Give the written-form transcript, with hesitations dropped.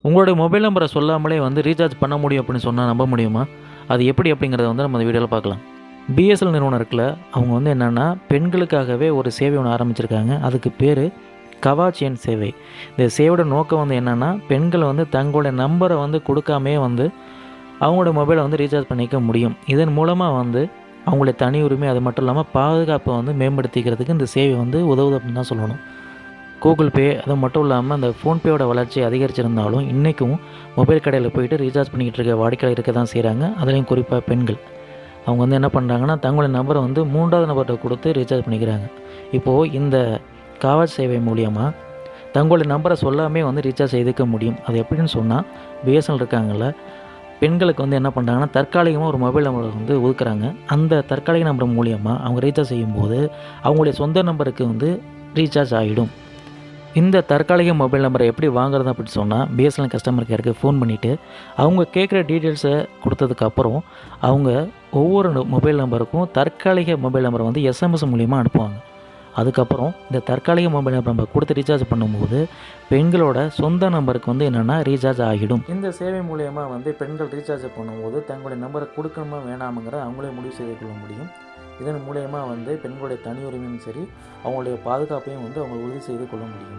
உங்களுடைய மொபைல் நம்பரை சொல்லாமலே வந்து ரீசார்ஜ் பண்ண முடியும் அப்படின்னு சொன்னால் நம்ப முடியுமா? அது எப்படி அப்படிங்கிறத வந்து நம்ம இந்த வீடியோவில் பார்க்கலாம். பிஎஸ்எல் நிறுவனம் இருக்குல்ல, அவங்க வந்து என்னென்னா பெண்களுக்காகவே ஒரு சேவை ஒன்று ஆரம்பிச்சிருக்காங்க. அதுக்கு பேர் கவாச் எண் சேவை. இந்த சேவையோட நோக்கம் வந்து என்னென்னா, பெண்கள் வந்து தங்களுடைய நம்பரை வந்து கொடுக்காமே வந்து அவங்களோட மொபைலை வந்து ரீசார்ஜ் பண்ணிக்க முடியும். இதன் மூலமாக வந்து அவங்களுடைய தனி உரிமை, அது மட்டும் இல்லாமல் பாதுகாப்பை வந்து மேம்படுத்திக்கிறதுக்கு இந்த சேவை வந்து உதவுது அப்படின்னு தான் சொல்லணும். கூகுள் பே அது மட்டும் இல்லாமல் அந்த ஃபோன்பேயோட வளர்ச்சி அதிகரிச்சிருந்தாலும் இன்றைக்கும் மொபைல் கடையில் போயிட்டு ரீசார்ஜ் பண்ணிக்கிட்டு இருக்க வாடிக்கையாளர் இருக்க தான் செய்கிறாங்க. அதுலேயும் குறிப்பாக பெண்கள். அவங்க வந்து என்ன பண்ணுறாங்கன்னா, தங்களுடைய நம்பரை வந்து 3வது நபர்கிட்ட கொடுத்து ரீசார்ஜ் பண்ணிக்கிறாங்க. இப்போது இந்த கவாச் சேவை மூலியமாக தங்களுடைய நம்பரை சொல்லாமே வந்து ரீசார்ஜ் செய்துக்க முடியும். அது எப்படின்னு சொன்னால், பிஎஸ்என்எல் இருக்காங்கள்ல, பெண்களுக்கு வந்து என்ன பண்ணுறாங்கன்னா, தற்காலிகமாக ஒரு மொபைல் நம்பரை வந்து ஒதுக்குறாங்க. அந்த தற்காலிக நம்பர் மூலியமாக அவங்க ரீசார்ஜ் செய்யும்போது அவங்களுடைய சொந்த நம்பருக்கு வந்து ரீசார்ஜ் ஆகிடும். இந்த தற்காலிக மொபைல் நம்பரை எப்படி வாங்குறது அப்படின்னு சொன்னால், பிஎஸ்என்எல் கஸ்டமர் கேருக்கு ஃபோன் பண்ணிவிட்டு அவங்க கேட்குற டீட்டெயில்ஸை கொடுத்ததுக்கப்புறம் அவங்க ஒவ்வொரு மொபைல் நம்பருக்கும் தற்காலிக மொபைல் நம்பரை வந்து எஸ்எம்எஸ் மூலிமா அனுப்புவாங்க. அதுக்கப்புறம் இந்த தற்காலிக மொபைல் நம்பர் கொடுத்து ரீசார்ஜ் பண்ணும்போது பெண்களோட சொந்த நம்பருக்கு வந்து என்னென்னா ரீசார்ஜ் ஆகிடும். இந்த சேவை மூலயமா வந்து பெண்கள் ரீசார்ஜ் பண்ணும்போது தங்களுடைய நம்பரை கொடுக்கணுமா வேணாமுங்கிற அவங்களே முடிவு செய்து கொள்ள முடியும். இதன் மூலயமா வந்து பெண்களுடைய தனி உரிமையும் சரி, அவங்களுடைய பாதுகாப்பையும் வந்து அவங்க உறுதி செய்து கொள்ள முடியும்.